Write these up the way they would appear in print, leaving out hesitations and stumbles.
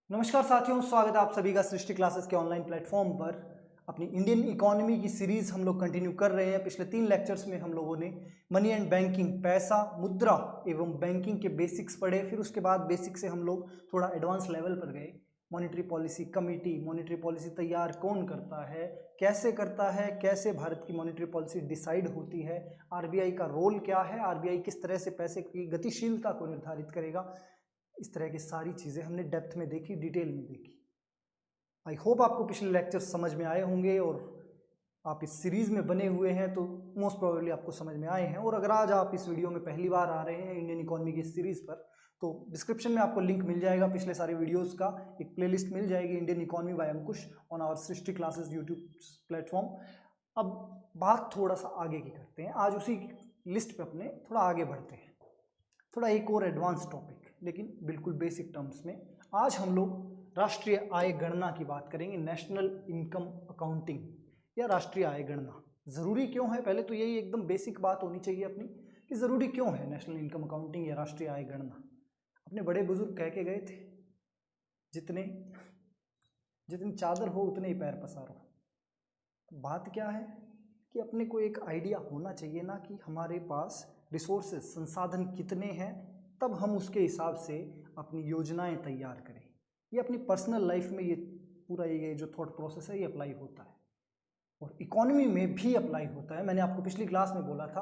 नमस्कार साथियों, स्वागत है आप सभी का सृष्टि क्लासेस के ऑनलाइन प्लेटफॉर्म पर। अपनी इंडियन इकोनॉमी की सीरीज हम लोग कंटिन्यू कर रहे हैं। पिछले 3 लेक्चर्स में हम लोगों ने मनी एंड बैंकिंग, पैसा, मुद्रा एवं बैंकिंग के बेसिक्स पढ़े। फिर उसके बाद बेसिक से हम लोग थोड़ा एडवांस लेवल पर गए। Monetary policy committee, monetary policy तैयार कौन करता है, कैसे भारत की मॉनेटरी पॉलिसी डिसाइड होती है, आरबीआई का रोल क्या है, आरबीआई किस तरह से पैसे की गतिशीलता को निर्धारित करेगा। इस तरह की सारी चीज़ें हमने डेप्थ में देखी, डिटेल में देखी। आई होप आपको पिछले लेक्चर्स समझ में आए होंगे और आप इस सीरीज़ में बने हुए हैं तो मोस्ट प्रोबेबली आपको समझ में आए हैं। और अगर आज आप इस वीडियो में पहली बार आ रहे हैं इंडियन इकोनॉमी की सीरीज़ पर, तो डिस्क्रिप्शन में आपको लिंक मिल जाएगा पिछले सारे वीडियोस का। एक प्लेलिस्ट मिल जाएगी, Indian economy by Ankush on our Srishti classes YouTube platform. अब बात थोड़ा सा आगे की करते हैं। आज उसी लिस्ट पे अपने थोड़ा आगे बढ़ते हैं, थोड़ा एक और एडवांस टॉपिक, लेकिन बिल्कुल बेसिक टर्म्स में। आज हम लोग राष्ट्रीय आय गणना की बात करेंगे। नेशनल इनकम अकाउंटिंग या राष्ट्रीय आय गणना ज़रूरी क्यों है, पहले तो यही एकदम बेसिक बात होनी चाहिए अपनी कि ज़रूरी क्यों है नेशनल इनकम अकाउंटिंग या राष्ट्रीय आय गणना। अपने बड़े बुजुर्ग कह के गए थे, जितने जितनी चादर हो उतने ही पैर पसारो। बात क्या है कि अपने को एक आइडिया होना चाहिए ना कि हमारे पास रिसोर्सेज, संसाधन कितने हैं, तब हम उसके हिसाब से अपनी योजनाएं तैयार करें। ये अपनी पर्सनल लाइफ में ये पूरा ये जो थॉट प्रोसेस है ये अप्लाई होता है और इकोनॉमी में भी अप्लाई होता है। मैंने आपको पिछली क्लास में बोला था,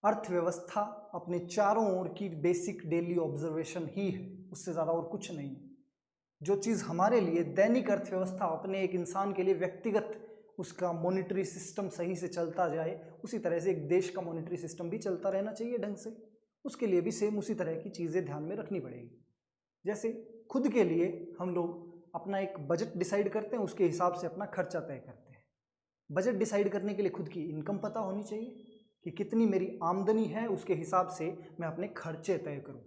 अर्थव्यवस्था अपने चारों ओर की बेसिक डेली ऑब्जर्वेशन ही है, उससे ज़्यादा और कुछ नहीं है। जो चीज़ हमारे लिए दैनिक अर्थव्यवस्था, अपने एक इंसान के लिए व्यक्तिगत उसका मॉनेटरी सिस्टम सही से चलता जाए, उसी तरह से एक देश का मॉनेटरी सिस्टम भी चलता रहना चाहिए ढंग से। उसके लिए भी सेम उसी तरह की चीज़ें ध्यान में रखनी पड़ेगी। जैसे खुद के लिए हम लोग अपना एक बजट डिसाइड करते हैं, उसके हिसाब से अपना खर्चा तय करते हैं। बजट डिसाइड करने के लिए खुद की इनकम पता होनी चाहिए कि कितनी मेरी आमदनी है, उसके हिसाब से मैं अपने खर्चे तय करूं।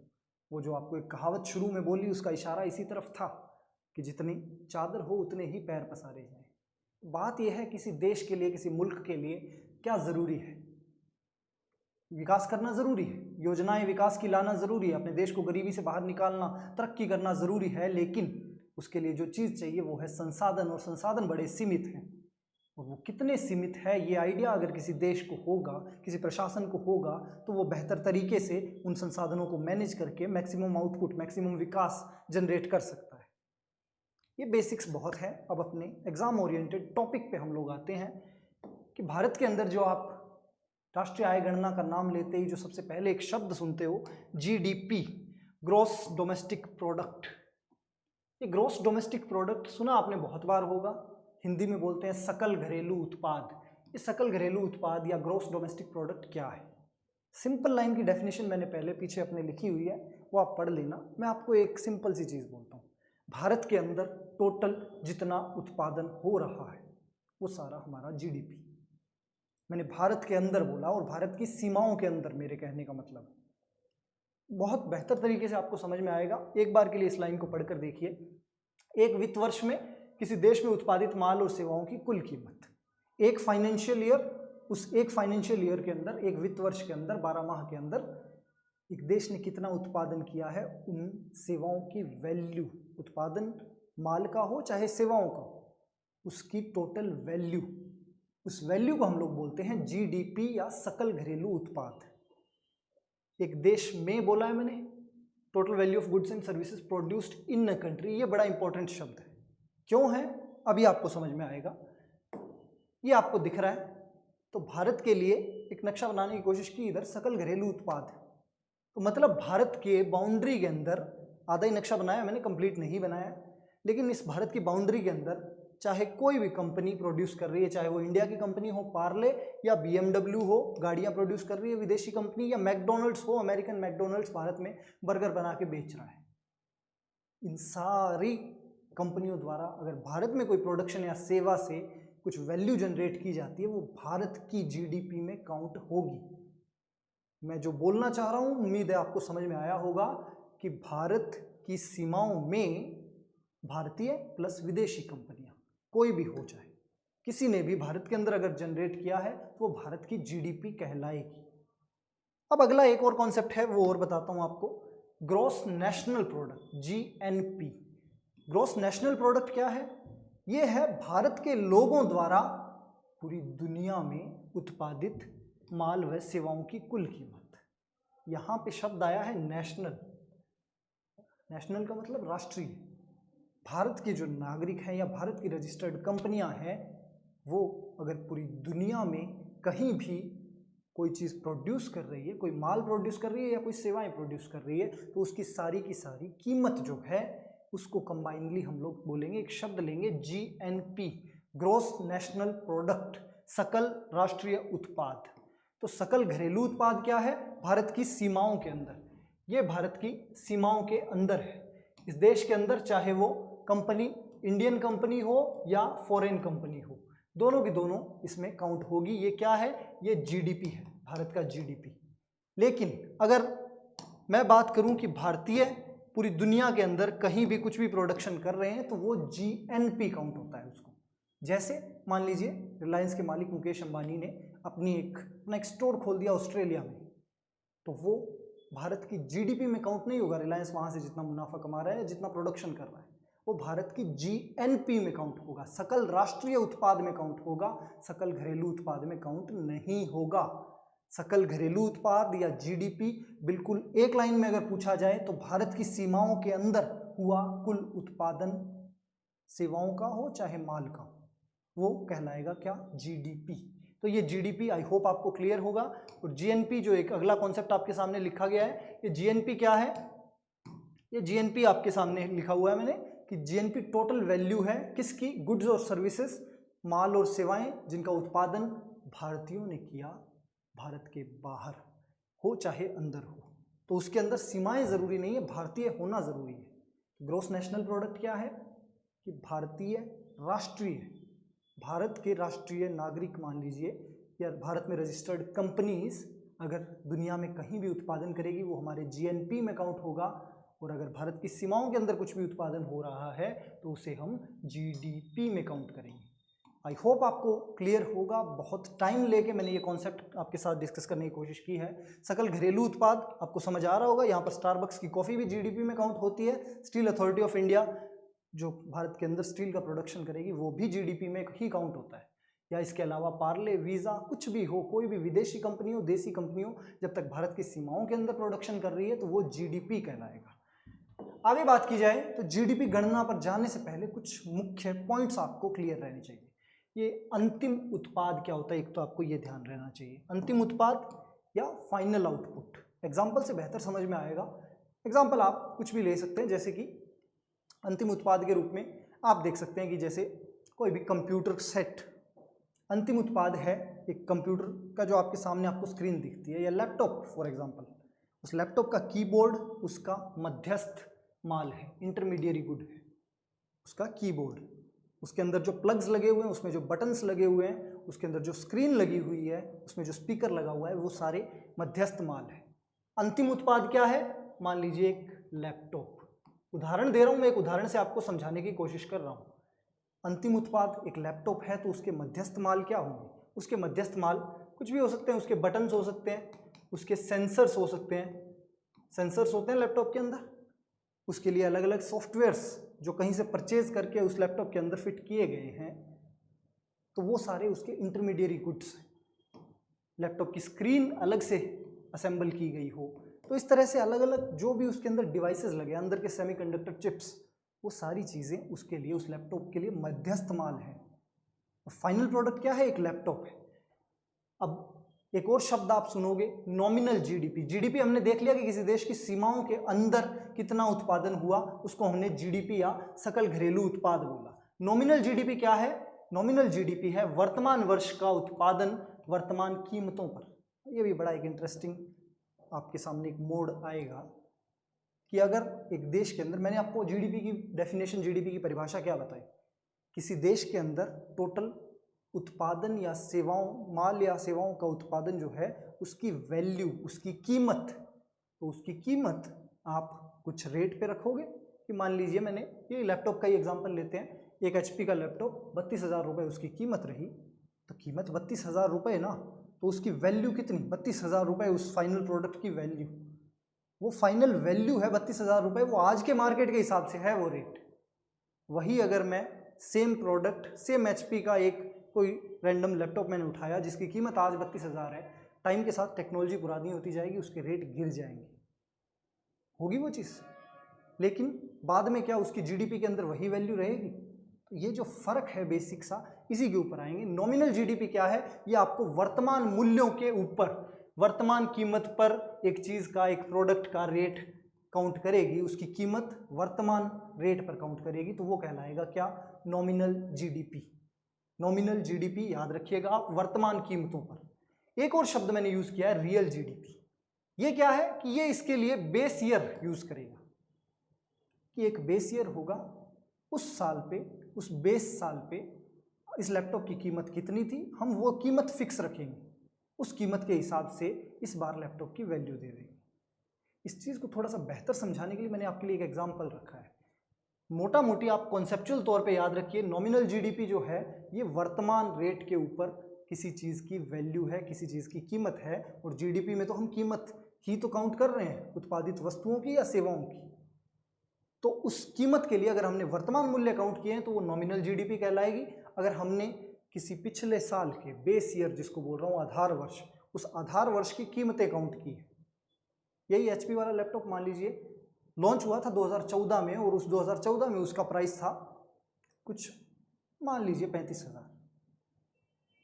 वो जो आपको एक कहावत शुरू में बोली, उसका इशारा इसी तरफ था कि जितनी चादर हो उतने ही पैर पसारे जाएं। बात यह है, किसी देश के लिए, किसी मुल्क के लिए क्या ज़रूरी है? विकास करना ज़रूरी है, योजनाएं विकास की लाना ज़रूरी है, अपने देश को गरीबी से बाहर निकालना, तरक्की करना ज़रूरी है। लेकिन उसके लिए जो चीज़ चाहिए वो है संसाधन, और संसाधन बड़े सीमित हैं। और वो कितने सीमित है, ये आइडिया अगर किसी देश को होगा, किसी प्रशासन को होगा, तो वो बेहतर तरीके से उन संसाधनों को मैनेज करके मैक्सिमम आउटपुट, मैक्सिमम विकास जनरेट कर सकता है। ये बेसिक्स बहुत है। अब अपने एग्जाम ओरिएंटेड टॉपिक पे हम लोग आते हैं कि भारत के अंदर जो आप राष्ट्रीय आय गणना का नाम लेते ही जो सबसे पहले एक शब्द सुनते हो, जीडीपी, ग्रॉस डोमेस्टिक प्रोडक्ट। ये ग्रॉस डोमेस्टिक प्रोडक्ट सुना आपने बहुत बार होगा, हिंदी में बोलते हैं सकल घरेलू उत्पाद। ये सकल घरेलू उत्पाद या ग्रॉस डोमेस्टिक प्रोडक्ट क्या है? सिंपल लाइन की डेफिनेशन मैंने पहले पीछे अपने लिखी हुई है, वो आप पढ़ लेना। मैं आपको एक सिंपल सी चीज़ बोलता हूँ, भारत के अंदर टोटल जितना उत्पादन हो रहा है वो सारा हमारा जीडीपी। मैंने भारत के अंदर बोला और भारत की सीमाओं के अंदर, मेरे कहने का मतलब बहुत बेहतर तरीके से आपको समझ में आएगा। एक बार के लिए इस लाइन को पढ़कर देखिए। एक वित्त वर्ष में किसी देश में उत्पादित माल और सेवाओं की कुल कीमत, एक फाइनेंशियल ईयर, उस एक फाइनेंशियल ईयर के अंदर, एक वित्त वर्ष के अंदर, 12 माह के अंदर एक देश ने कितना उत्पादन किया है, उन सेवाओं की वैल्यू, उत्पादन माल का हो चाहे सेवाओं का हो, उसकी टोटल वैल्यू, उस वैल्यू को हम लोग बोलते हैं जीडीपी या सकल घरेलू उत्पाद। एक देश में बोला है मैंने, total value of goods and services produced in a country. ये बड़ा इंपॉर्टेंट शब्द है। क्यों है अभी आपको समझ में आएगा। ये आपको दिख रहा है, तो भारत के लिए एक नक्शा बनाने की कोशिश की, इधर सकल घरेलू उत्पाद है, तो मतलब भारत के बाउंड्री के अंदर, आधा ही नक्शा बनाया मैंने, कंप्लीट नहीं बनाया, लेकिन इस भारत की बाउंड्री के अंदर चाहे कोई भी कंपनी प्रोड्यूस कर रही है, चाहे वो इंडिया की कंपनी हो, पार्ले, या बीएमडब्ल्यू हो, गाड़ियां प्रोड्यूस कर रही है विदेशी कंपनी, या मैकडोनल्ड्स हो, अमेरिकन मैकडोनल्ड्स भारत में बर्गर बना के बेच रहा है, इन सारी कंपनियों द्वारा अगर भारत में कोई प्रोडक्शन या सेवा से कुछ वैल्यू जनरेट की जाती है, वो भारत की जीडीपी में काउंट होगी। मैं जो बोलना चाह रहा हूं, उम्मीद है आपको समझ में आया होगा कि भारत की सीमाओं में भारतीय प्लस विदेशी कंपनियां कोई भी हो जाए, किसी ने भी भारत के अंदर अगर जनरेट किया है तो वो भारत की जीडीपी कहलाएगी। अब अगला एक और कॉन्सेप्ट है, वो और बताता हूं आपको, gross national product, GNP. Gross national product क्या है? ये है भारत के लोगों द्वारा पूरी दुनिया में उत्पादित माल व सेवाओं की कुल कीमत। यहाँ पे शब्द आया है नेशनल। नेशनल का मतलब राष्ट्रीय। भारत के जो नागरिक हैं या भारत की रजिस्टर्ड कंपनियां हैं, वो अगर पूरी दुनिया में कहीं भी कोई चीज़ प्रोड्यूस कर रही है, कोई माल प्रोड्यूस कर रही है या कोई सेवाएं प्रोड्यूस कर रही है, तो उसकी सारी की सारी कीमत जो है उसको कंबाइनली हम लोग बोलेंगे, एक शब्द लेंगे GNP, ग्रॉस नेशनल प्रोडक्ट, सकल राष्ट्रीय उत्पाद। तो सकल घरेलू उत्पाद क्या है? भारत की सीमाओं के अंदर, ये भारत की सीमाओं के अंदर है। इस देश के अंदर चाहे वो कंपनी इंडियन कंपनी हो या फॉरेन कंपनी हो, दोनों की दोनों इसमें काउंट होगी। ये क्या है? ये GDP है, भारत का GDP। लेकिन अगर मैं बात करूं कि भारतीय पूरी दुनिया के अंदर कहीं भी कुछ भी प्रोडक्शन कर रहे हैं, तो वो GNP काउंट होता है उसको। जैसे मान लीजिए रिलायंस के मालिक मुकेश अंबानी ने अपना एक स्टोर खोल दिया ऑस्ट्रेलिया में, तो वो भारत की GDP में काउंट नहीं होगा। रिलायंस वहाँ से जितना मुनाफा कमा रहा है, जितना प्रोडक्शन कर रहा है, वो भारत की GNP में काउंट होगा, सकल राष्ट्रीय उत्पाद में काउंट होगा, सकल घरेलू उत्पाद में काउंट नहीं होगा। सकल घरेलू उत्पाद या GDP बिल्कुल एक लाइन में अगर पूछा जाए तो भारत की सीमाओं के अंदर हुआ कुल उत्पादन, सेवाओं का हो चाहे माल का, वो कहलाएगा क्या? GDP। तो ये GDP आई होप आपको क्लियर होगा। और GNP जो एक अगला कॉन्सेप्ट आपके सामने लिखा गया है, ये GNP क्या है? ये GNP आपके सामने लिखा हुआ है मैंने कि GNP टोटल वैल्यू है किसकी? गुड्स और सर्विसेज, माल और सेवाएं जिनका उत्पादन भारतीयों ने किया, भारत के बाहर हो चाहे अंदर हो। तो उसके अंदर सीमाएं जरूरी नहीं है, भारतीय होना जरूरी है। ग्रॉस नेशनल प्रोडक्ट क्या है? कि भारतीय राष्ट्रीय, भारत के राष्ट्रीय नागरिक मान लीजिए, या भारत में रजिस्टर्ड कंपनीज अगर दुनिया में कहीं भी उत्पादन करेगी, वो हमारे GNP में काउंट होगा। और अगर भारत की सीमाओं के अंदर कुछ भी उत्पादन हो रहा है तो उसे हम GDP में काउंट करेंगे। आई होप आपको क्लियर होगा। बहुत टाइम लेके मैंने ये कॉन्सेप्ट आपके साथ डिस्कस करने की कोशिश की है। सकल घरेलू उत्पाद आपको समझ आ रहा होगा। यहाँ पर स्टारबक्स की कॉफ़ी भी GDP में काउंट होती है। स्टील अथॉरिटी ऑफ इंडिया जो भारत के अंदर स्टील का प्रोडक्शन करेगी, वो भी GDP में ही काउंट होता है। या इसके अलावा पार्ले, वीज़ा, कुछ भी हो, कोई भी विदेशी कंपनी हो, देसी कंपनी हो, जब तक भारत की सीमाओं के अंदर प्रोडक्शन कर रही है तो वो GDP कहलाएगा। आगे बात की जाए तो GDP गणना पर जाने से पहले कुछ मुख्य पॉइंट्स आपको क्लियर रहने चाहिए। ये अंतिम उत्पाद क्या होता है, एक तो आपको ये ध्यान रहना चाहिए। अंतिम उत्पाद या फाइनल आउटपुट, एग्जाम्पल से बेहतर समझ में आएगा। एग्जाम्पल आप कुछ भी ले सकते हैं, जैसे कि अंतिम उत्पाद के रूप में आप देख सकते हैं कि जैसे कोई भी कंप्यूटर सेट अंतिम उत्पाद है। एक कंप्यूटर का जो आपके सामने आपको स्क्रीन दिखती है, या लैपटॉप फॉर एग्जांपल, उस लैपटॉप का कीबोर्ड उसका मध्यस्थ माल है, इंटरमीडिएरी गुड है उसका कीबोर्ड। उसके अंदर जो प्लग्स लगे हुए हैं, उसमें जो बटन्स लगे हुए हैं, उसके अंदर जो स्क्रीन लगी हुई है, उसमें जो स्पीकर लगा हुआ है, वो सारे मध्यस्थ माल है। अंतिम उत्पाद क्या है? मान लीजिए एक लैपटॉप। उदाहरण दे रहा हूं मैं, एक उदाहरण से आपको समझाने की कोशिश कर रहा हूं। अंतिम उत्पाद एक लैपटॉप है, तो उसके मध्यस्थ माल क्या होंगे? उसके मध्यस्थ माल कुछ भी हो सकते हैं। उसके बटन्स हो सकते हैं, उसके सेंसर्स हो सकते हैं, सेंसर्स होते हैं लैपटॉप के अंदर, उसके लिए अलग अलग सॉफ्टवेयर्स जो कहीं से परचेज करके उस लैपटॉप के अंदर फिट किए गए हैं, तो वो सारे उसके इंटरमीडिएरी गुड्स हैं। लैपटॉप की स्क्रीन अलग से असेंबल की गई हो, तो इस तरह से अलग अलग जो भी उसके अंदर डिवाइसेस लगे, अंदर के सेमीकंडक्टर चिप्स, वो सारी चीज़ें उसके लिए, उस लैपटॉप के लिए मध्यस्थ माल है। फाइनल प्रोडक्ट क्या है? एक लैपटॉप है। अब एक और शब्द आप सुनोगे, नॉमिनल GDP। GDP हमने देख लिया कि किसी देश की सीमाओं के अंदर कितना उत्पादन हुआ, उसको हमने GDP या सकल घरेलू उत्पाद बोला। नॉमिनल GDP क्या है? नॉमिनल GDP है वर्तमान वर्ष का उत्पादन वर्तमान कीमतों पर। ये भी बड़ा एक इंटरेस्टिंग आपके सामने एक मोड आएगा कि अगर एक देश के अंदर, मैंने आपको GDP की डेफिनेशन, GDP की परिभाषा क्या बताई, किसी देश के अंदर टोटल उत्पादन या सेवाओं, माल या सेवाओं का उत्पादन जो है, उसकी वैल्यू, उसकी कीमत। तो उसकी कीमत आप कुछ रेट पे रखोगे कि मान लीजिए, मैंने ये लैपटॉप का ही एग्जांपल लेते हैं, एक HP का लैपटॉप 32,000 रुपये उसकी कीमत रही, तो कीमत 32,000 रुपये ना, तो उसकी वैल्यू कितनी? 32,000 रुपये उस फाइनल प्रोडक्ट की वैल्यू, वो फाइनल वैल्यू है 32,000 रुपये। वो आज के मार्केट के हिसाब से है वो रेट। वही अगर मैं सेम प्रोडक्ट सेम HP का एक कोई रैंडम लैपटॉप मैंने उठाया जिसकी कीमत आज 32,000 है, टाइम के साथ टेक्नोलॉजी पुरानी होती जाएगी, उसके रेट गिर जाएंगे, होगी वो चीज़, लेकिन बाद में क्या उसकी GDP के अंदर वही वैल्यू रहेगी? तो ये जो फर्क है बेसिक सा, इसी के ऊपर आएंगे। नॉमिनल GDP क्या है? ये आपको वर्तमान मूल्यों के ऊपर, वर्तमान कीमत पर एक चीज का, एक प्रोडक्ट का रेट काउंट करेगी, उसकी कीमत वर्तमान रेट पर काउंट करेगी, तो वो कहलाएगा क्या? Nominal GDP। नॉमिनल GDP याद रखिएगा आप, वर्तमान कीमतों पर। एक और शब्द मैंने यूज किया है रियल GDP। ये क्या है कि ये इसके लिए बेस ईयर यूज करेगा, कि एक बेस ईयर होगा, उस साल पे, उस बेस साल पे इस लैपटॉप की कीमत कितनी थी, हम वो कीमत फिक्स रखेंगे, उस कीमत के हिसाब से इस बार लैपटॉप की वैल्यू दे देंगे। इस चीज़ को थोड़ा सा बेहतर समझाने के लिए मैंने आपके लिए एक एग्जांपल रखा है। मोटा मोटी आप कॉन्सेप्चुअल तौर पे याद रखिए, नॉमिनल GDP जो है ये वर्तमान रेट के ऊपर किसी चीज़ की वैल्यू है, किसी चीज़ की कीमत है, और GDP में तो हम कीमत ही तो काउंट कर रहे हैं, उत्पादित वस्तुओं की या सेवाओं की। तो उस कीमत के लिए अगर हमने वर्तमान मूल्य काउंट किए हैं तो वो नॉमिनल GDP कहलाएगी। अगर हमने किसी पिछले साल के बेस ईयर, जिसको बोल रहा हूँ आधार वर्ष, उस आधार वर्ष की कीमतें काउंट की है, यही HP वाला लैपटॉप मान लीजिए लॉन्च हुआ था 2014 में, और उस 2014 में उसका प्राइस था कुछ मान लीजिए 35,000।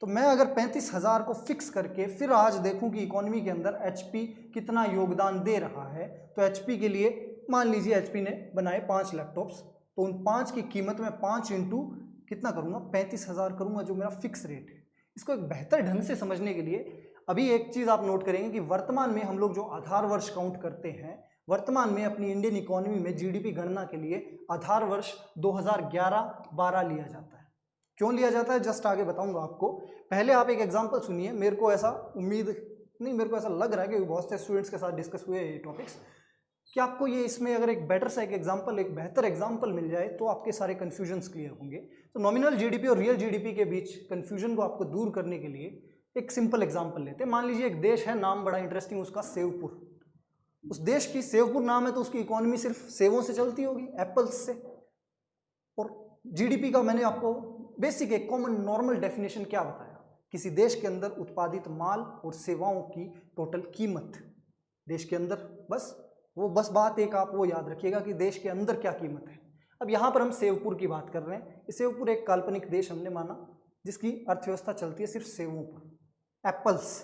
तो मैं अगर 35,000 को फिक्स करके फिर आज देखूं कि इकोनॉमी के अंदर HP कितना योगदान दे रहा है, तो HP के लिए मान लीजिए HP ने बनाए 5 लैपटॉप्स, तो उन 5 की कीमत में 5 इंटू कितना करूंगा, 35,000 करूंगा, जो मेरा फिक्स रेट है। इसको एक बेहतर ढंग से समझने के लिए अभी एक चीज आप नोट करेंगे कि वर्तमान में हम लोग जो आधार वर्ष काउंट करते हैं, वर्तमान में अपनी इंडियन इकोनॉमी में GDP गणना के लिए आधार वर्ष 2011-12 लिया जाता है। क्यों लिया जाता है जस्ट आगे बताऊंगा आपको। पहले आप एक एग्जांपल सुनिए, मेरे को ऐसा उम्मीद नहीं, मेरे को ऐसा लग रहा है कि बहुत से स्टूडेंट्स के साथ डिस्कस हुए ये टॉपिक्स, कि आपको ये इसमें अगर एक बेटर सा एक एग्जांपल, एक बेहतर एग्जांपल मिल जाए तो आपके सारे कन्फ्यूजन्स क्लियर होंगे। तो नॉमिनल GDP और रियल GDP के बीच कन्फ्यूजन को आपको दूर करने के लिए एक सिंपल एग्जांपल लेते हैं। मान लीजिए एक देश है, नाम बड़ा इंटरेस्टिंग उसका, सेवपुर। उस देश की सेवपुर नाम है, तो उसकी इकोनॉमी सिर्फ सेवों से चलती होगी, एप्पल्स से। और GDP का मैंने आपको बेसिक एक कॉमन नॉर्मल डेफिनेशन क्या बताया, किसी देश के अंदर उत्पादित माल और सेवाओं की टोटल कीमत देश के अंदर, बस बात एक आप वो याद रखिएगा कि देश के अंदर क्या कीमत है। अब यहाँ पर हम सेवपुर की बात कर रहे हैं। सेवपुर एक काल्पनिक देश हमने माना जिसकी अर्थव्यवस्था चलती है सिर्फ सेवों पर। एप्पल्स,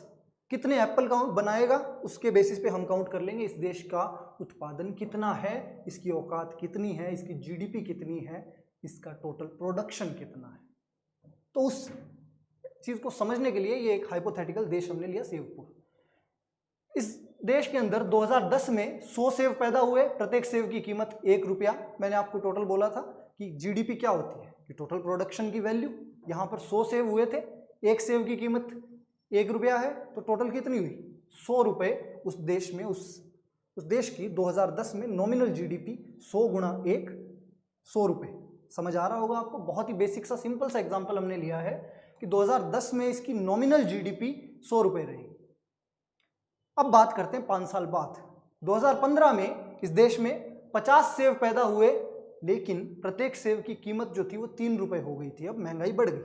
कितने एप्पल का बनाएगा उसके बेसिस पे हम काउंट कर लेंगे इस देश का उत्पादन कितना है, इसकी औकात कितनी है, इसकी GDP कितनी है, इसका टोटल प्रोडक्शन कितना है। तो उस चीज को समझने के लिए ये एक हाइपोथेटिकल देश हमने लिया सेवपुर। इस देश के अंदर 2010 में 100 सेव पैदा हुए, प्रत्येक सेव की कीमत 1 रुपया। मैंने आपको टोटल बोला था कि GDP क्या होती है, कि टोटल प्रोडक्शन की वैल्यू। यहाँ पर 100 सेव हुए थे, एक सेव की कीमत 1 रुपया है, तो टोटल कितनी हुई, 100 रुपये। उस देश में उस देश की 2010 में नॉमिनल GDP 100 गुणा 1, 100 रुपये। समझ आ रहा होगा आपको, बहुत ही बेसिक सा सिंपल सा एग्जाम्पल हमने लिया है कि 2010 में इसकी नॉमिनल GDP 100 रुपये रहेगी। अब बात करते हैं 5 साल बाद, 2015 में इस देश में 50 सेव पैदा हुए, लेकिन प्रत्येक सेव की कीमत जो थी वो 3 रुपये हो गई थी। अब महंगाई बढ़ गई,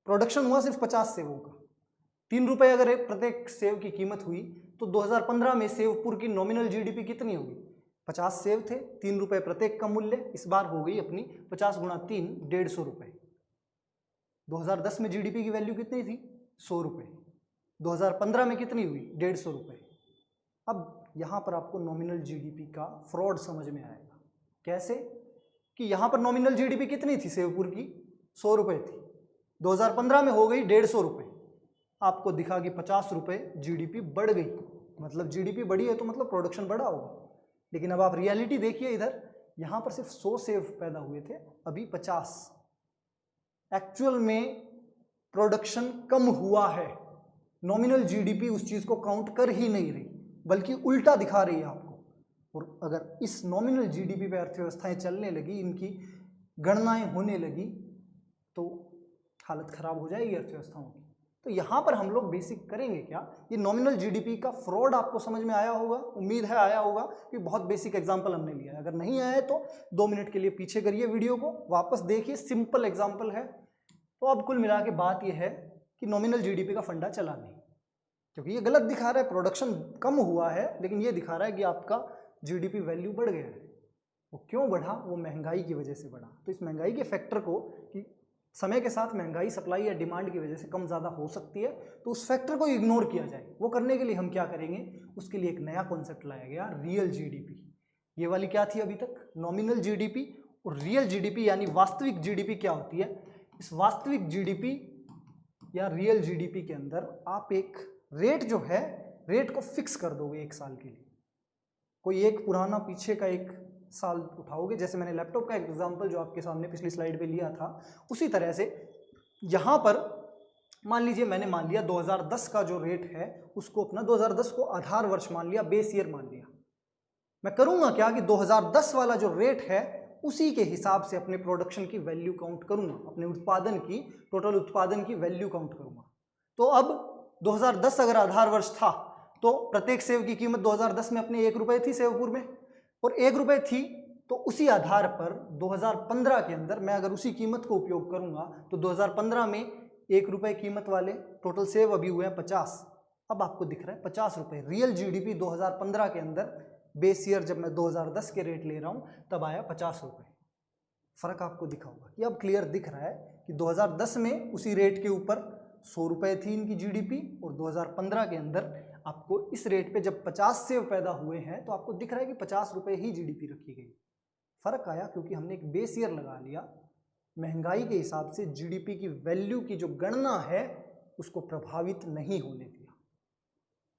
प्रोडक्शन हुआ सिर्फ 50 सेवों का, 3 रुपये अगर प्रत्येक सेव की कीमत हुई, तो 2015 में सेवपुर की नॉमिनल GDP कितनी होगी, 50 सेव थे, 3 रुपये प्रत्येक का मूल्य, इस बार हो गई अपनी 50 गुणा 3, 150 रुपये। 2010 में GDP की वैल्यू कितनी थी, 100 रुपये, 2015 में कितनी हुई, 150 रुपये। अब यहाँ पर आपको नॉमिनल GDP का फ्रॉड समझ में आएगा। कैसे कि यहाँ पर नॉमिनल GDP कितनी थी सेवपुर की, 100 रुपये थी, 2015 में हो गई 150 रुपये। आपको दिखा कि 50 रुपये GDP बढ़ गई, मतलब GDP बढ़ी है तो मतलब प्रोडक्शन बढ़ा होगा। लेकिन अब आप रियलिटी देखिए, इधर यहाँ पर सिर्फ 100 सेव पैदा हुए थे, अभी 50। एक्चुअल में प्रोडक्शन कम हुआ है, नॉमिनल GDP उस चीज को काउंट कर ही नहीं रही, बल्कि उल्टा दिखा रही है आपको। और अगर इस नॉमिनल GDP पे अर्थव्यवस्थाएं चलने लगी, इनकी गणनाएं होने लगी, तो हालत खराब हो जाएगी अर्थव्यवस्थाओं की। तो यहाँ पर हम लोग बेसिक करेंगे क्या, ये नॉमिनल जीडीपी का फ्रॉड आपको समझ में आया होगा, उम्मीद है आया होगा, कि बहुत बेसिक एग्जांपल हमने लिया है। अगर नहीं आया है तो 2 मिनट के लिए पीछे करिए वीडियो को, वापस देखिए, सिंपल एग्जांपल है। तो अब कुल मिला के बात ये है कि नॉमिनल जीडीपी का फंडा चला नहीं, क्योंकि ये गलत दिखा रहा है, प्रोडक्शन कम हुआ है, लेकिन ये दिखा रहा है कि आपका जीडीपी वैल्यू बढ़ गया है। वो क्यों बढ़ा, वो महंगाई की वजह से बढ़ा। तो इस महंगाई के फैक्टर को, कि समय के साथ महंगाई सप्लाई या डिमांड की वजह से कम ज़्यादा हो सकती है, तो उस फैक्टर को इग्नोर किया जाए, वो करने के लिए हम क्या करेंगे, उसके लिए एक नया कॉन्सेप्ट लाया गया, रियल जीडीपी। ये वाली क्या थी अभी तक, नॉमिनल जीडीपी, और रियल जीडीपी यानी वास्तविक जीडीपी क्या होती है। इस वास्तविक जीडीपी या रियल जीडीपी के अंदर आप एक रेट जो है, रेट को फिक्स कर दोगे 1 साल के लिए। कोई एक पुराना पीछे का एक साल उठाओगे, जैसे मैंने लैपटॉप का एग्जांपल जो आपके सामने पिछली स्लाइड पे लिया था, उसी तरह से यहाँ पर मान लीजिए मैंने मान लिया 2010 का जो रेट है उसको अपना 2010 को आधार वर्ष मान लिया, बेस ईयर मान लिया। मैं करूँगा क्या कि 2010 वाला जो रेट है उसी के हिसाब से अपने प्रोडक्शन की वैल्यू काउंट करूँगा, अपने उत्पादन की, टोटल उत्पादन की वैल्यू काउंट करूँगा। तो अब 2010 अगर आधार वर्ष था तो प्रत्येक सेव की कीमत 2010 में अपने 1 रुपये थी सेवपुर में, और 1 रुपये थी, तो उसी आधार पर 2015 के अंदर मैं अगर उसी कीमत को उपयोग करूंगा तो 2015 में 1 रुपये कीमत वाले टोटल सेव अभी हुए हैं 50। अब आपको दिख रहा है 50 रुपये। रियल जीडीपी 2015 के अंदर बेस ईयर जब मैं 2010 के रेट ले रहा हूं तब आया 50 रुपये। फर्क आपको दिखा होगा कि अब क्लियर दिख रहा है कि 2010 में उसी रेट के ऊपर 100 रुपये थी इनकी जीडीपी, और 2015 के अंदर आपको इस रेट पे जब 50 सेव पैदा हुए हैं तो आपको दिख रहा है कि 50 रुपये ही जीडीपी रखी गई। फर्क आया क्योंकि हमने एक बेस ईयर लगा लिया, महंगाई के हिसाब से जीडीपी की वैल्यू की जो गणना है उसको प्रभावित नहीं होने दिया।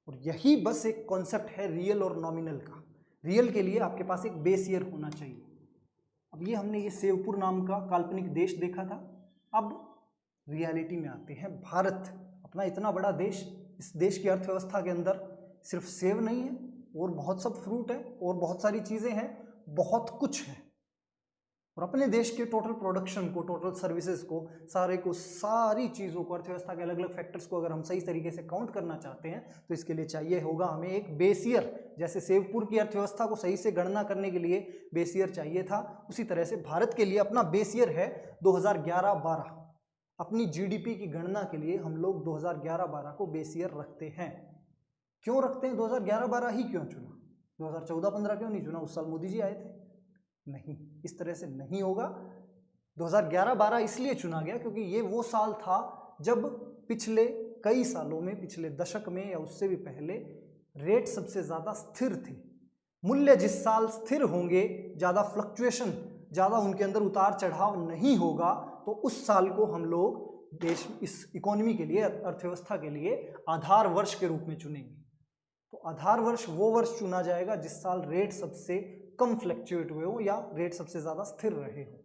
और यही बस एक कॉन्सेप्ट है रियल और नॉमिनल का। रियल के लिए आपके पास एक बेस ईयर होना चाहिए। अब ये हमने ये सेवपुर नाम का काल्पनिक देश देखा था, अब रियलिटी में आते हैं। भारत अपना इतना बड़ा देश, इस देश की अर्थव्यवस्था के अंदर सिर्फ सेव नहीं है और बहुत सब फ्रूट है और बहुत सारी चीज़ें हैं, बहुत कुछ है। और अपने देश के टोटल प्रोडक्शन को, टोटल सर्विसेज को, सारी चीज़ों को, अर्थव्यवस्था के अलग अलग फैक्टर्स को अगर हम सही तरीके से काउंट करना चाहते हैं तो इसके लिए चाहिए होगा हमें एक बेस ईयर। जैसे सेवपुर की अर्थव्यवस्था को सही से गणना करने के लिए बेस ईयर चाहिए था, उसी तरह से भारत के लिए अपना बेस ईयर है 2011-12। अपनी जीडीपी की गणना के लिए हम लोग 2011-12 को बेस ईयर रखते हैं। क्यों रखते हैं 2011-12 ही क्यों चुना, 2014-15 क्यों नहीं चुना? उस साल मोदी जी आए थे? नहीं, इस तरह से नहीं होगा। 2011-12 इसलिए चुना गया क्योंकि ये वो साल था जब पिछले कई सालों में, पिछले दशक में या उससे भी पहले रेट सबसे ज़्यादा स्थिर थे। मूल्य जिस साल स्थिर होंगे, ज़्यादा फ्लक्चुएशन, ज़्यादा उनके अंदर उतार चढ़ाव नहीं होगा, तो उस साल को हम लोग देश, इस इकोनॉमी के लिए, अर्थव्यवस्था के लिए आधार वर्ष के रूप में चुनेंगे। तो आधार वर्ष वो वर्ष चुना जाएगा जिस साल रेट सबसे कम फ्लक्चुएट हुए हो या रेट सबसे ज़्यादा स्थिर रहे हो।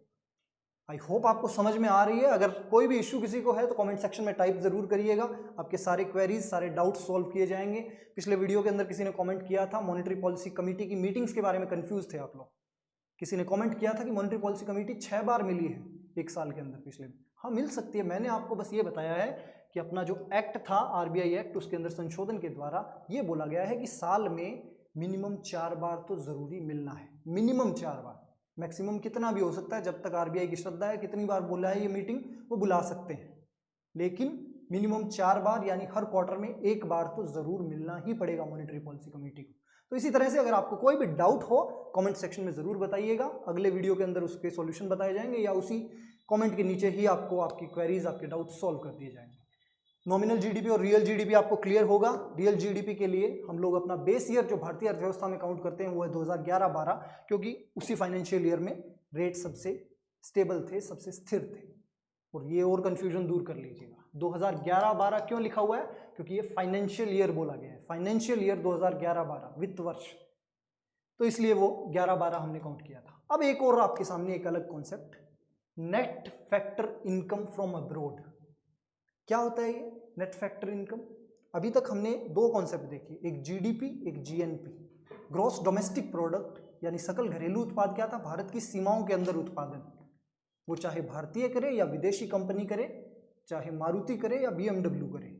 आई होप आपको समझ में आ रही है। अगर कोई भी इश्यू किसी को है तो कमेंट सेक्शन में टाइप ज़रूर करिएगा, आपके सारे क्वेरीज, सारे डाउट्स सॉल्व किए जाएंगे। पिछले वीडियो के अंदर किसी ने कमेंट किया था, मॉनेटरी पॉलिसी कमेटी की मीटिंग्स के बारे में कंफ्यूज थे आप लोग। किसी ने कमेंट किया था कि मॉनेटरी पॉलिसी कमेटी 6 बार मिली है 1 साल के अंदर पिछले में। हाँ, मिल सकती है। मैंने आपको बस ये बताया है कि अपना जो एक्ट था, आरबीआई एक्ट, उसके अंदर संशोधन के द्वारा ये बोला गया है कि साल में मिनिमम 4 बार तो ज़रूरी मिलना है। मिनिमम 4 बार, मैक्सिमम कितना भी हो सकता है, जब तक आरबीआई की श्रद्धा है, कितनी बार बोला है ये मीटिंग वो बुला सकते हैं, लेकिन मिनिमम 4 बार यानी हर क्वार्टर में 1 बार तो ज़रूर मिलना ही पड़ेगा मॉनेटरी पॉलिसी कमेटी को। तो इसी तरह से अगर आपको कोई भी डाउट हो कमेंट सेक्शन में ज़रूर बताइएगा, अगले वीडियो के अंदर उसके सॉल्यूशन बताए जाएंगे या उसी कमेंट के नीचे ही आपको आपकी क्वेरीज, आपके डाउट सॉल्व कर दिए जाएंगे। नॉमिनल जीडीपी और रियल जीडीपी आपको क्लियर होगा। रियल जीडीपी के लिए हम लोग अपना बेस ईयर जो भारतीय अर्थव्यवस्था में काउंट करते हैं वो है 2011-12, क्योंकि उसी फाइनेंशियल ईयर में रेट सबसे स्टेबल थे, सबसे स्थिर थे। और ये और कन्फ्यूजन दूर कर लीजिएगा, 2011-12 क्यों लिखा हुआ है? क्योंकि ये फाइनेंशियल ईयर बोला गया है, फाइनेंशियल ईयर 2011-12 वित्त वर्ष, तो इसलिए वो 11-12 हमने काउंट किया था। अब एक और आपके सामने एक अलग concept, net factor income from abroad. क्या होता है ये नेट फैक्टर इनकम? अभी तक हमने 2 कॉन्सेप्ट देखे, एक जीडीपी, एक जीएनपी। ग्रॉस डोमेस्टिक प्रोडक्ट यानी सकल घरेलू उत्पाद क्या था? भारत की सीमाओं के अंदर उत्पादन, वो चाहे भारतीय करे या विदेशी कंपनी करे, चाहे मारुति करे या BMW करे,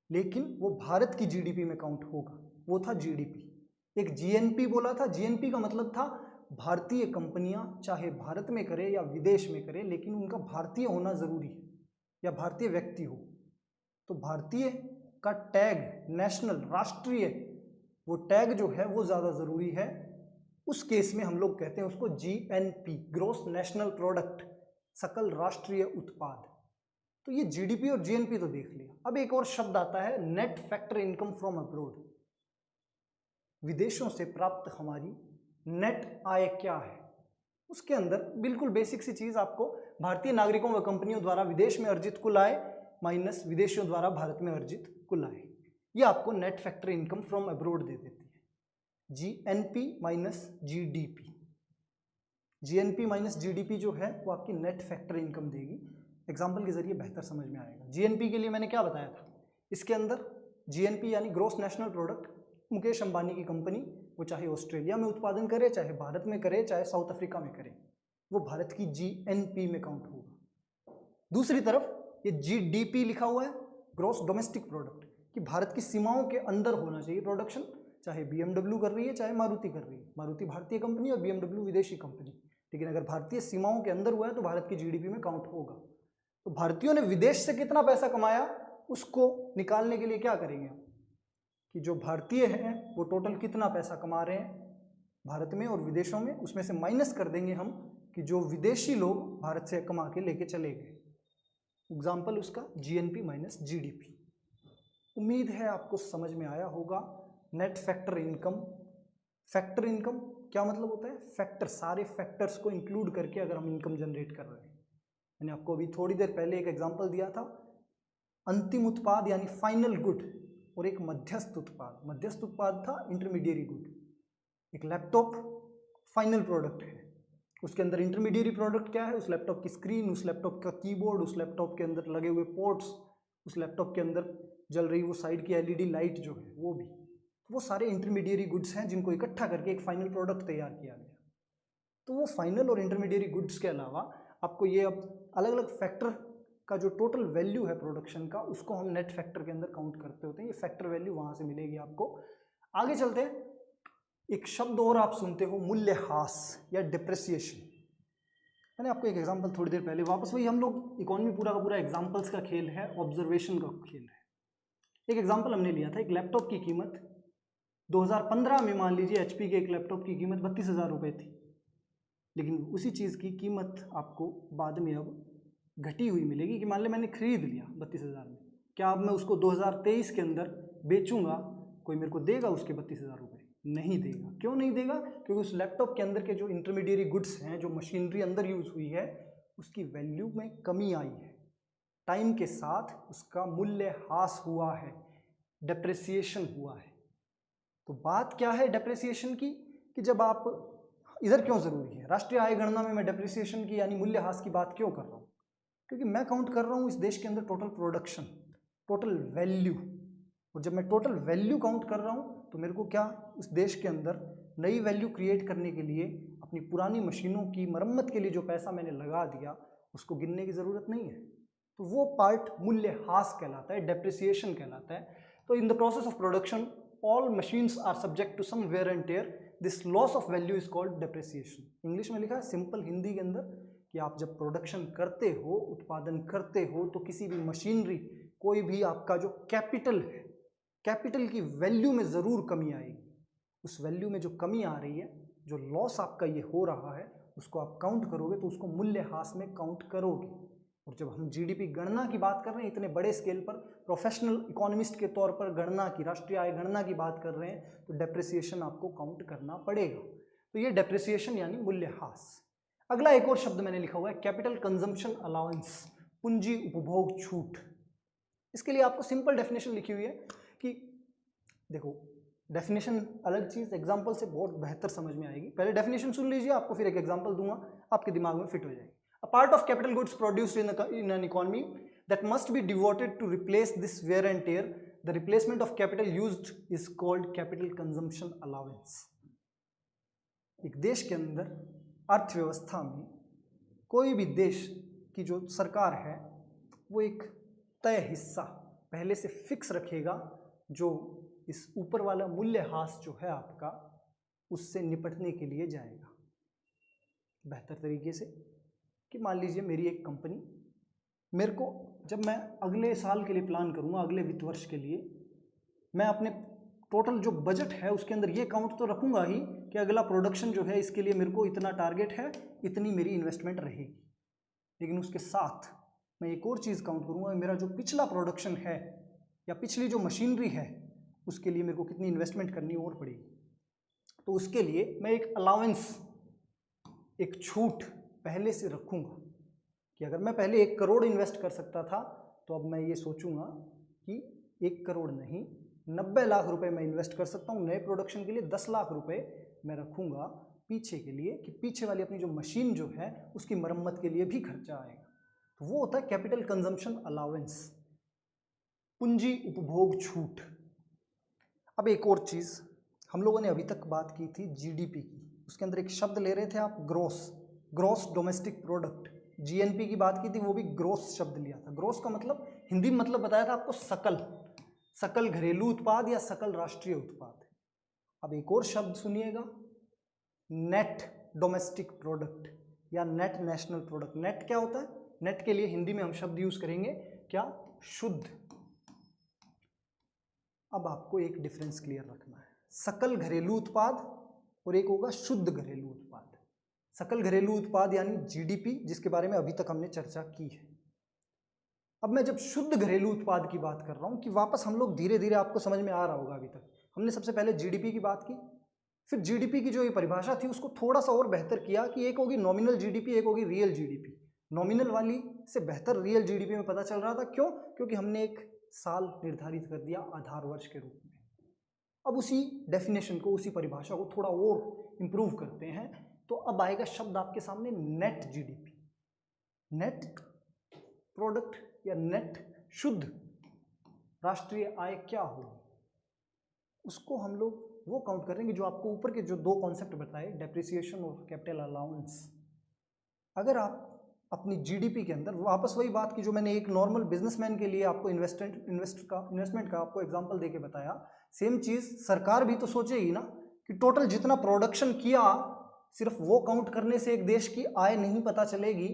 लेकिन वो भारत की जीडीपी में काउंट होगा। वो था जीडीपी। एक जीएनपी बोला था। जीएनपी का मतलब था भारतीय कंपनियां चाहे भारत में करे या विदेश में करे, लेकिन उनका भारतीय होना जरूरी है या भारतीय व्यक्ति हो। तो भारतीय का टैग, नेशनल, राष्ट्रीय, वो टैग जो है वो ज़्यादा ज़रूरी है। उस केस में हम लोग कहते हैं उसको जीएनपी, ग्रॉस नेशनल प्रोडक्ट, सकल राष्ट्रीय उत्पाद। तो ये जीडीपी और जीएनपी तो देख लिया। अब एक और शब्द आता है net factor income from abroad. विदेशों से प्राप्त हमारी नेट आय क्या है। उसके अंदर बिल्कुल बेसिक सी चीज आपको भारतीय नागरिकों व कंपनियों द्वारा विदेश में अर्जित कुल आय माइनस विदेशियों द्वारा भारत में अर्जित कुल आय, ये आपको net factor income from abroad दे देती है। GNP minus GDP. GNP minus GDP जो है वो आपकी नेट फैक्टर इनकम देगी। एग्जाम्पल के जरिए बेहतर समझ में आएगा। जीएनपी के लिए मैंने क्या बताया था, इसके अंदर जीएनपी यानी gross national product, Mukesh Ambani की कंपनी, वो चाहे ऑस्ट्रेलिया में उत्पादन करे, चाहे भारत में करे, चाहे साउथ अफ्रीका में करे, वो भारत की जीएनपी में काउंट होगा। दूसरी तरफ ये जीडीपी लिखा हुआ है, ग्रॉस डोमेस्टिक प्रोडक्ट, कि भारत की सीमाओं के अंदर होना चाहिए प्रोडक्शन। चाहे बीएमडब्ल्यू कर रही है, चाहे मारुति कर रही है, मारुति भारतीय कंपनी और बीएमडब्ल्यू विदेशी कंपनी, लेकिन अगर भारतीय सीमाओं के अंदर हुआ है तो भारत की जीडीपी में काउंट होगा। तो भारतीयों ने विदेश से कितना पैसा कमाया उसको निकालने के लिए क्या करेंगे कि जो भारतीय हैं वो टोटल कितना पैसा कमा रहे हैं भारत में और विदेशों में, उसमें से माइनस कर देंगे हम कि जो विदेशी लोग भारत से कमा के लेके चले गए। एग्जाम्पल उसका जीएनपी माइनस जीडीपी। उम्मीद है आपको समझ में आया होगा। Net factor income, factor income क्या मतलब होता है, फैक्टर, सारे फैक्टर्स को इंक्लूड करके अगर हम इनकम जनरेट कर रहे हैं। मैंने आपको अभी थोड़ी देर पहले एक एग्जांपल दिया था, अंतिम उत्पाद यानी फाइनल गुड और एक मध्यस्थ उत्पाद। मध्यस्थ उत्पाद था इंटरमीडिएरी गुड। एक लैपटॉप फाइनल प्रोडक्ट है, उसके अंदर इंटरमीडिएरी प्रोडक्ट क्या है, उस लैपटॉप की स्क्रीन, उस लैपटॉप का कीबोर्ड, उस लैपटॉप के अंदर लगे हुए पोर्ट्स, उस लैपटॉप के अंदर जल रही वो साइड की एलईडी लाइट जो है वो भी, वो सारे इंटरमीडिएरी गुड्स हैं जिनको इकट्ठा करके एक फाइनल प्रोडक्ट तैयार किया गया। तो वो फाइनल और इंटरमीडिएरी गुड्स के अलावा आपको ये अब अलग अलग फैक्टर का जो टोटल वैल्यू है प्रोडक्शन का, उसको हम नेट फैक्टर के अंदर काउंट करते होते हैं। ये फैक्टर वैल्यू वहाँ से मिलेगी आपको। आगे चलते हैं, एक शब्द और आप सुनते हो, मूल्यह्रास या डिप्रेसिएशन। मैंने आपको एक एग्जांपल थोड़ी देर पहले, वापस वही हम लोग इकोनॉमी पूरा का पूरा एग्जांपल्स का खेल है, ऑब्जर्वेशन का खेल है। एक एग्जांपल हमने लिया था, एक लैपटॉप की कीमत 2015 में मान लीजिए एचपी के एक लैपटॉप की कीमत 32,000 रुपये थी, लेकिन उसी चीज़ की कीमत आपको बाद में अब घटी हुई मिलेगी कि मान ले मैंने खरीद लिया 32,000 में, क्या अब मैं उसको 2023 के अंदर बेचूंगा, कोई मेरे को देगा उसके 32,000 रुपये? नहीं देगा। क्यों नहीं देगा? क्योंकि उस लैपटॉप के अंदर के जो इंटरमीडिएरी गुड्स हैं, जो मशीनरी अंदर यूज हुई है, उसकी वैल्यू में कमी आई है, टाइम के साथ उसका मूल्य ह्रास हुआ है, डेप्रिसिएशन हुआ है। तो बात क्या है डेप्रिसिएशन की, कि जब आप इधर क्यों जरूरी है, राष्ट्रीय आय गणना में मैं डेप्रिसिएशन की यानी मूल्य ह्रास की बात क्यों कर रहा हूँ, क्योंकि मैं काउंट कर रहा हूँ इस देश के अंदर टोटल प्रोडक्शन, टोटल वैल्यू, और जब मैं टोटल वैल्यू काउंट कर रहा हूँ तो मेरे को क्या उस देश के अंदर नई वैल्यू क्रिएट करने के लिए अपनी पुरानी मशीनों की मरम्मत के लिए जो पैसा मैंने लगा दिया उसको गिनने की ज़रूरत नहीं है। तो वो पार्ट मूल्यह्रास कहलाता है, डेप्रिसिएशन कहलाता है। तो in the process of production all machines are subject to some wear and tear, this loss of value is called depreciation. English में लिखा है सिंपल हिंदी के अंदर कि आप जब प्रोडक्शन करते हो, उत्पादन करते हो, तो किसी भी मशीनरी, कोई भी आपका जो कैपिटल है, कैपिटल की वैल्यू में ज़रूर कमी आएगी। उस वैल्यू में जो कमी आ रही है, जो लॉस आपका ये हो रहा है, उसको आप काउंट करोगे तो उसको मूल्यह्रास में काउंट करोगे। और जब हम जीडीपी गणना की बात कर रहे हैं, इतने बड़े स्केल पर, प्रोफेशनल इकोनॉमिस्ट के तौर पर गणना की, राष्ट्रीय आय गणना की बात कर रहे हैं, तो डेप्रिसिएशन आपको काउंट करना पड़ेगा। तो ये डेप्रिसिएशन यानी मूल्यह्रास। अगला एक और शब्द मैंने लिखा हुआ है कैपिटल कंजम्पशन अलाउंस, पूंजी उपभोग छूट। इसके लिए आपको सिंपल डेफिनेशन लिखी हुई है कि देखो, डेफिनेशन अलग चीज़, एग्जाम्पल से बहुत बेहतर समझ में आएगी। पहले डेफिनेशन सुन लीजिए, आपको फिर एक एग्जाम्पल दूंगा, आपके दिमाग में फिट हो जाएगी। A part of capital goods produced in an economy that must be devoted to replace this wear and tear, the replacement of capital used is called capital consumption allowance. एक देश के अंदर अर्थव्यवस्था में, कोई भी देश की जो सरकार है वो एक तय हिस्सा पहले से फिक्स रखेगा जो इस ऊपर वाला मूल्यह्रास जो है आपका उससे निपटने के लिए जाएगा बेहतर तरीके से। कि मान लीजिए मेरी एक कंपनी, मेरे को जब मैं अगले साल के लिए प्लान करूँगा, अगले वित्त वर्ष के लिए, मैं अपने टोटल जो बजट है उसके अंदर ये काउंट तो रखूँगा ही कि अगला प्रोडक्शन जो है इसके लिए मेरे को इतना टारगेट है, इतनी मेरी इन्वेस्टमेंट रहेगी। लेकिन उसके साथ मैं एक और चीज़ काउंट करूँगा, मेरा जो पिछला प्रोडक्शन है या पिछली जो मशीनरी है उसके लिए मेरे को कितनी इन्वेस्टमेंट करनी और पड़ेगी। तो उसके लिए मैं एक अलाउंस, एक छूट पहले से रखूँगा कि अगर मैं पहले 1 करोड़ इन्वेस्ट कर सकता था तो अब मैं ये सोचूंगा कि 1 करोड़ नहीं, 90 लाख रुपए मैं इन्वेस्ट कर सकता हूँ नए प्रोडक्शन के लिए। 10 लाख रुपए मैं रखूँगा पीछे के लिए कि पीछे वाली अपनी जो मशीन जो है उसकी मरम्मत के लिए भी खर्चा आएगा। तो वो होता है कैपिटल कंजम्पशन अलाउंस, पूंजी उपभोग छूट। अब एक और चीज़ हम लोगों ने अभी तक बात की थी जीडीपी की, उसके अंदर एक शब्द ले रहे थे आप ग्रॉस डोमेस्टिक प्रोडक्ट। जीएनपी की बात की थी, वो भी ग्रोस शब्द लिया था। ग्रोस का मतलब हिंदी में मतलब बताया था आपको सकल घरेलू उत्पाद या सकल राष्ट्रीय उत्पाद। अब एक और शब्द सुनिएगा, नेट डोमेस्टिक प्रोडक्ट या नेट नेशनल प्रोडक्ट। नेट क्या होता है? नेट के लिए हिंदी में हम शब्द यूज करेंगे क्या? शुद्ध। अब आपको एक डिफरेंस क्लियर रखना है, सकल घरेलू उत्पाद और एक होगा शुद्ध घरेलू उत्पाद। सकल घरेलू उत्पाद यानी जीडीपी, जिसके बारे में अभी तक हमने चर्चा की है। अब मैं जब शुद्ध घरेलू उत्पाद की बात कर रहा हूं कि वापस हम लोग धीरे धीरे, आपको समझ में आ रहा होगा, अभी तक हमने सबसे पहले जीडीपी की बात की, फिर जीडीपी की जो ये परिभाषा थी उसको थोड़ा सा और बेहतर किया कि एक होगी नॉमिनल जीडीपी, एक होगी रियल जीडीपी। नॉमिनल वाली से बेहतर रियल जीडीपी में पता चल रहा था। क्यों? क्योंकि हमने एक साल निर्धारित कर दिया आधार वर्ष के रूप में। अब उसी डेफिनेशन को, उसी परिभाषा को थोड़ा और इंप्रूव करते हैं, तो अब आएगा शब्द आपके सामने नेट जीडीपी। नेट प्रोडक्ट या नेट शुद्ध राष्ट्रीय आय क्या होगी, उसको हम लोग वो काउंट करेंगे जो आपको ऊपर के जो 2 कॉन्सेप्ट बताए, डेप्रिसिएशन और कैपिटल अलाउंस। अगर आप अपनी जीडीपी के अंदर, वापस वही बात की जो मैंने एक नॉर्मल बिजनेसमैन के लिए आपको इन्वेस्टमेंट का आपको एग्जांपल देके बताया, सेम चीज़ सरकार भी तो सोचेगी ना कि टोटल जितना प्रोडक्शन किया, सिर्फ वो काउंट करने से एक देश की आय नहीं पता चलेगी,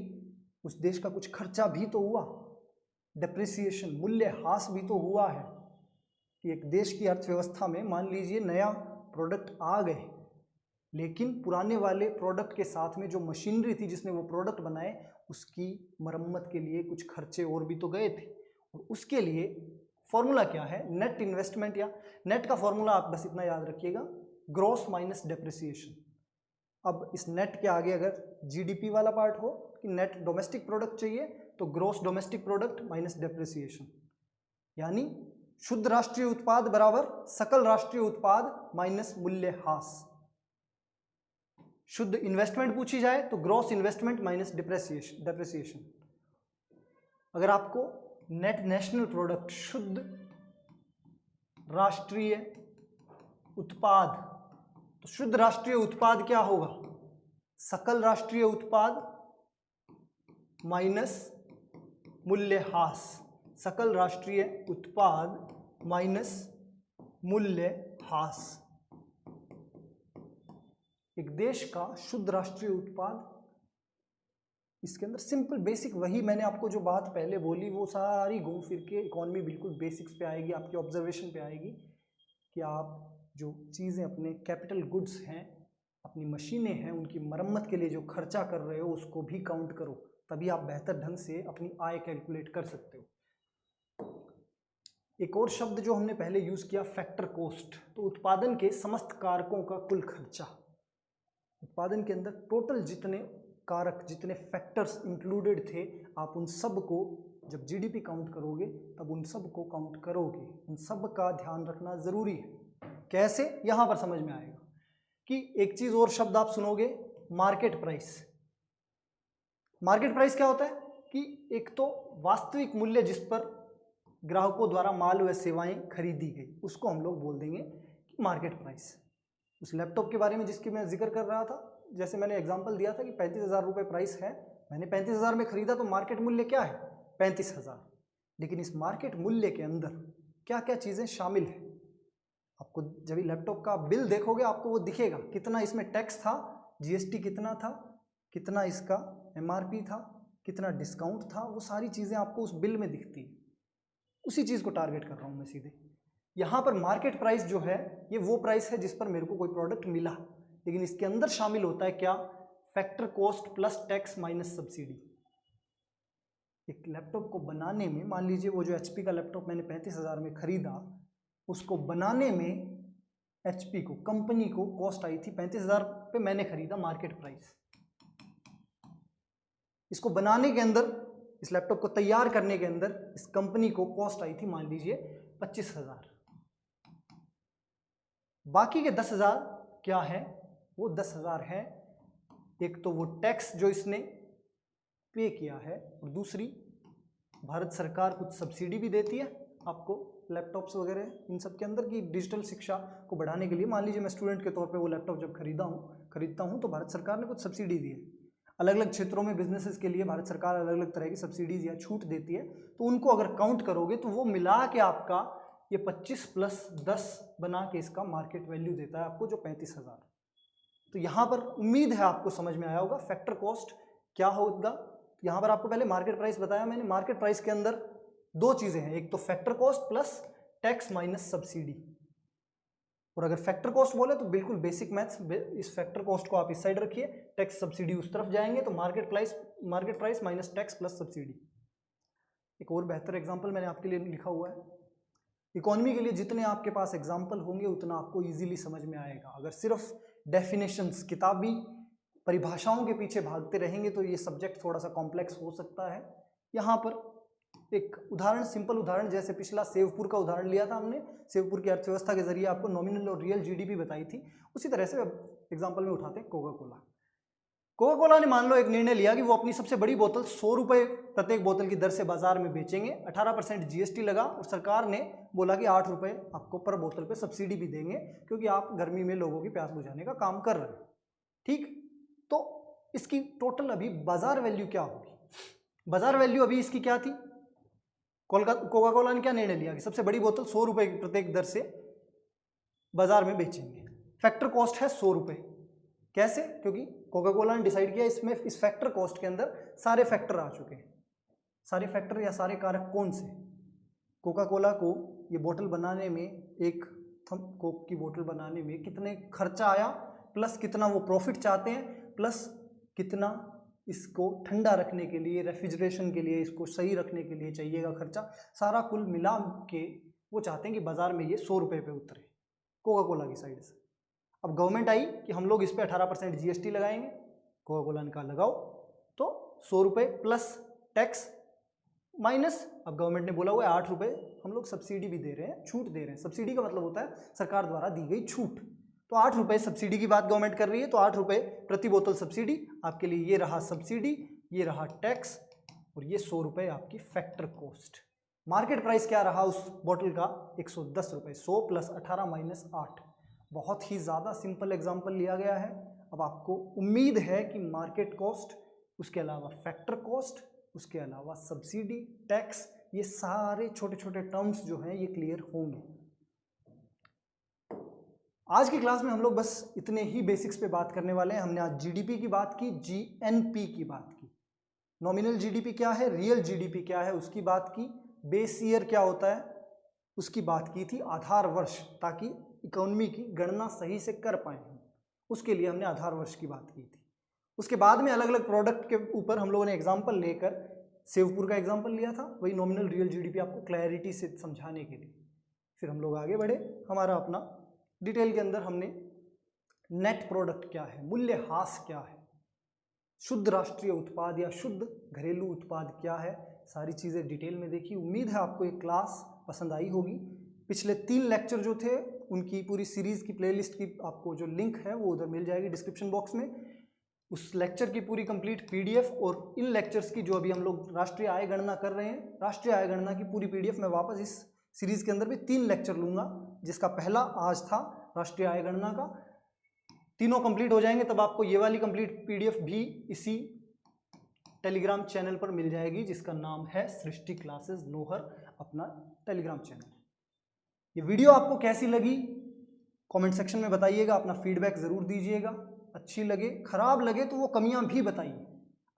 उस देश का कुछ खर्चा भी तो हुआ, डेप्रिसिएशन मूल्यह्रास भी तो हुआ है कि एक देश की अर्थव्यवस्था में मान लीजिए नया प्रोडक्ट आ गए, लेकिन पुराने वाले प्रोडक्ट के साथ में जो मशीनरी थी जिसने वो प्रोडक्ट बनाए, उसकी मरम्मत के लिए कुछ खर्चे और भी तो गए थे। और उसके लिए फॉर्मूला क्या है? नेट इन्वेस्टमेंट, या नेट का फॉर्मूला आप बस इतना याद रखिएगा, ग्रॉस माइनस डेप्रिसिएशन। अब इस नेट के आगे अगर जीडीपी वाला पार्ट हो कि नेट डोमेस्टिक प्रोडक्ट चाहिए, तो gross domestic product minus depreciation, यानी शुद्ध राष्ट्रीय उत्पाद बराबर सकल राष्ट्रीय उत्पाद माइनस मूल्यह्रास। शुद्ध इन्वेस्टमेंट पूछी जाए तो ग्रॉस इन्वेस्टमेंट माइनस डेप्रिसिएशन। अगर आपको नेट नेशनल प्रोडक्ट, शुद्ध राष्ट्रीय उत्पाद, तो शुद्ध राष्ट्रीय उत्पाद क्या होगा? सकल राष्ट्रीय उत्पाद माइनस मूल्यह्रास। सकल राष्ट्रीय उत्पाद माइनस मूल्यह्रास। एक देश का शुद्ध राष्ट्रीय उत्पाद, इसके अंदर सिंपल बेसिक वही मैंने आपको जो बात पहले बोली वो सारी घूम फिर के इकोनॉमी बिल्कुल बेसिक्स पे आएगी, आपके ऑब्जर्वेशन पे आएगी कि आप जो चीज़ें अपने कैपिटल गुड्स हैं, अपनी मशीनें हैं, उनकी मरम्मत के लिए जो खर्चा कर रहे हो उसको भी काउंट करो, तभी आप बेहतर ढंग से अपनी आय कैलकुलेट कर सकते हो। एक और शब्द जो हमने पहले यूज़ किया, फैक्टर कॉस्ट, तो उत्पादन के समस्त कारकों का कुल खर्चा। उत्पादन के अंदर टोटल जितने कारक, जितने फैक्टर्स इंक्लूडेड थे, आप उन सब को जब जीडीपी काउंट करोगे तब उन सब को काउंट करोगे, उन सब का ध्यान रखना ज़रूरी है। कैसे? यहाँ पर समझ में आएगा कि एक चीज़ और शब्द आप सुनोगे, मार्केट प्राइस। मार्केट प्राइस क्या होता है कि एक तो वास्तविक मूल्य जिस पर ग्राहकों द्वारा माल व सेवाएं खरीदी गई, उसको हम लोग बोल देंगे कि मार्केट प्राइस। उस लैपटॉप के बारे में जिसकी मैं जिक्र कर रहा था, जैसे मैंने एग्जांपल दिया था कि 35,000 रुपये प्राइस है, मैंने 35,000 में खरीदा, तो मार्केट मूल्य क्या है? 35,000। लेकिन इस मार्केट मूल्य के अंदर क्या क्या चीज़ें शामिल हैं, आपको जब लैपटॉप का बिल देखोगे आपको वो दिखेगा, कितना इसमें टैक्स था, जीएसटी कितना था, कितना इसका एमआरपी था, कितना डिस्काउंट था, वो सारी चीज़ें आपको उस बिल में दिखती है। उसी चीज़ को टारगेट कर रहा हूँ मैं सीधे। यहाँ पर मार्केट प्राइस जो है ये वो प्राइस है जिस पर मेरे को कोई प्रोडक्ट मिला, लेकिन इसके अंदर शामिल होता है क्या, factor cost plus tax minus subsidy. एक लैपटॉप को बनाने में, मान लीजिए वो जो एचपी का लैपटॉप मैंने 35,000 में खरीदा, उसको बनाने में एचपी को, कंपनी को कॉस्ट आई थी 35,000 पे, मैंने खरीदा मार्केट प्राइस। इसको बनाने के अंदर, इस लैपटॉप को तैयार करने के अंदर इस कंपनी को कॉस्ट आई थी मान लीजिए 25,000। बाकी के 10,000 क्या है, वो 10,000 है एक तो वो टैक्स जो इसने पे किया है, और दूसरी भारत सरकार कुछ सब्सिडी भी देती है आपको लैपटॉप्स वगैरह इन सब के अंदर की डिजिटल शिक्षा को बढ़ाने के लिए। मान लीजिए मैं स्टूडेंट के तौर पे वो लैपटॉप जब खरीदता हूँ तो भारत सरकार ने कुछ सब्सिडी दी है। अलग अलग क्षेत्रों में बिजनेसेस के लिए भारत सरकार अलग अलग तरह की सब्सिडीज या छूट देती है, तो उनको अगर काउंट करोगे तो वो मिला के आपका ये 25 प्लस 10 बना के इसका मार्केट वैल्यू देता है आपको जो 35,000। तो यहाँ पर उम्मीद है आपको समझ में आया होगा फैक्टर कॉस्ट क्या होगा। यहाँ पर आपको पहले मार्केट प्राइस बताया मैंने, मार्केट प्राइस के अंदर दो चीजें हैं, एक तो factor cost plus tax minus subsidy. और अगर फैक्टर कॉस्ट बोले तो बिल्कुल बेसिक मैथ्स, इस फैक्टर कॉस्ट को आप इस साइड रखिए, टैक्स सब्सिडी उस तरफ जाएंगे, तो market price minus tax plus subsidy. एक और बेहतर एग्जांपल मैंने आपके लिए लिखा हुआ है। इकोनॉमी के लिए जितने आपके पास एग्जांपल होंगे उतना आपको इजीली समझ में आएगा। अगर सिर्फ डेफिनेशंस, किताबी परिभाषाओं के पीछे भागते रहेंगे तो ये सब्जेक्ट थोड़ा सा कॉम्प्लेक्स हो सकता है। यहाँ पर एक उदाहरण, सिंपल उदाहरण, जैसे पिछला सेवपुर का उदाहरण लिया था हमने, सेवपुर की अर्थव्यवस्था के जरिए आपको नॉमिनल और रियल जीडीपी बताई थी, उसी तरह से एग्जांपल में उठाते हैं कोका कोला। कोका कोला ने मान लो एक निर्णय लिया कि वो अपनी सबसे बड़ी बोतल 100 रुपये प्रत्येक बोतल की दर से बाजार में बेचेंगे। 18% जीएसटी लगा और सरकार ने बोला कि 8 रुपये आपको पर बोतल पे सब्सिडी भी देंगे क्योंकि आप गर्मी में लोगों की प्यास बुझाने का काम कर रहे हैं। ठीक, तो इसकी टोटल अभी बाजार वैल्यू क्या होगी? बाजार वैल्यू अभी इसकी क्या थी? कोका कोला ने क्या निर्णय लिया कि सबसे बड़ी बोतल 100 रुपये की प्रत्येक दर से बाजार में बेचेंगे। फैक्टर कॉस्ट है 100 रुपये। कैसे? क्योंकि कोका कोला ने डिसाइड किया इसमें, इस फैक्टर कॉस्ट के अंदर सारे फैक्टर आ चुके हैं। सारे फैक्टर या सारे कारक कौन से? कोका कोला को ये बोतल बनाने में, एक थम कोक की बोतल बनाने में कितने खर्चा आया, प्लस कितना वो प्रॉफिट चाहते हैं, प्लस कितना इसको ठंडा रखने के लिए, रेफ्रिजरेशन के लिए, इसको सही रखने के लिए चाहिएगा खर्चा, सारा कुल मिला के वो चाहते हैं कि बाजार में ये 100 रुपये पे उतरे कोका कोला की साइड से। अब गवर्नमेंट आई कि हम लोग इस पर 18% जीएसटी लगाएंगे, कोका कोला ने कहा लगाओ, तो 100 रुपये प्लस टैक्स माइनस, अब गवर्नमेंट ने बोला हुआ है 8 रुपये हम लोग सब्सिडी भी दे रहे हैं, छूट दे रहे हैं। सब्सिडी का मतलब होता है सरकार द्वारा दी गई छूट। तो 8 रुपये सब्सिडी की बात गवर्नमेंट कर रही है, तो 8 रुपये प्रति बोतल सब्सिडी आपके लिए, ये रहा सब्सिडी, ये रहा टैक्स, और ये 100 रुपये आपकी फैक्टर कॉस्ट। मार्केट प्राइस क्या रहा उस बोतल का? 110 रुपये। 100 प्लस 18 माइनस 8। बहुत ही ज़्यादा सिंपल एग्जाम्पल लिया गया है। अब आपको उम्मीद है कि मार्केट कॉस्ट, उसके अलावा फैक्टर कॉस्ट, उसके अलावा सब्सिडी, टैक्स, ये सारे छोटे छोटे टर्म्स जो हैं ये क्लियर होंगे। आज की क्लास में हम लोग बस इतने ही बेसिक्स पे बात करने वाले हैं। हमने आज जीडीपी की बात की, जीएनपी की बात की, नॉमिनल जीडीपी क्या है, रियल जीडीपी क्या है उसकी बात की, बेस ईयर क्या होता है उसकी बात की थी, आधार वर्ष, ताकि इकोनॉमी की गणना सही से कर पाए हम, उसके लिए हमने आधार वर्ष की बात की थी। उसके बाद में अलग अलग प्रोडक्ट के ऊपर हम लोगों ने एग्जाम्पल लेकर, सेवपुर का एग्जाम्पल लिया था, वही नॉमिनल रियल जीडीपी आपको क्लैरिटी से समझाने के लिए। फिर हम लोग आगे बढ़े, हमारा अपना डिटेल के अंदर हमने नेट प्रोडक्ट क्या है, मूल्यह्रास क्या है, शुद्ध राष्ट्रीय उत्पाद या शुद्ध घरेलू उत्पाद क्या है, सारी चीज़ें डिटेल में देखी। उम्मीद है आपको ये क्लास पसंद आई होगी। पिछले 3 लेक्चर जो थे उनकी पूरी सीरीज़ की प्लेलिस्ट की आपको जो लिंक है वो उधर मिल जाएगी डिस्क्रिप्शन बॉक्स में। उस लेक्चर की पूरी कंप्लीट पीडीएफ और इन लेक्चर्स की जो अभी हम लोग राष्ट्रीय आय गणना कर रहे हैं, राष्ट्रीय आय गणना की पूरी पीडीएफ मैं वापस इस सीरीज़ के अंदर भी 3 लेक्चर लूँगा, जिसका पहला आज था राष्ट्रीय आय गणना का। तीनों कंप्लीट हो जाएंगे तब आपको ये वाली कंप्लीट पीडीएफ भी इसी टेलीग्राम चैनल पर मिल जाएगी, जिसका नाम है सृष्टि क्लासेस नोहर, अपना टेलीग्राम चैनल। ये वीडियो आपको कैसी लगी कमेंट सेक्शन में बताइएगा, अपना फीडबैक ज़रूर दीजिएगा। अच्छी लगे, खराब लगे तो वो कमियां भी बताइए।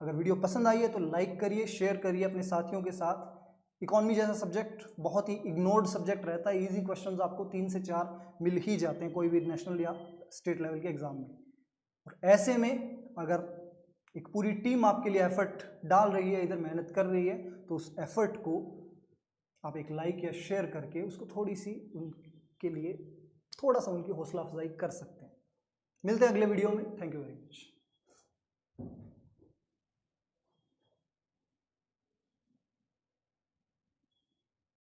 अगर वीडियो पसंद आई है तो लाइक करिए, शेयर करिए अपने साथियों के साथ। इकोनॉमी जैसा सब्जेक्ट बहुत ही इग्नोर्ड सब्जेक्ट रहता है, इजी क्वेश्चंस आपको 3 से 4 मिल ही जाते हैं कोई भी नेशनल या स्टेट लेवल के एग्जाम में। और ऐसे में अगर एक पूरी टीम आपके लिए एफर्ट डाल रही है, इधर मेहनत कर रही है, तो उस एफर्ट को आप एक लाइक या शेयर करके उसको थोड़ी सी उनके लिए थोड़ा सा उनकी हौसला अफजाई कर सकते हैं। मिलते हैं अगले वीडियो में। Thank you very much.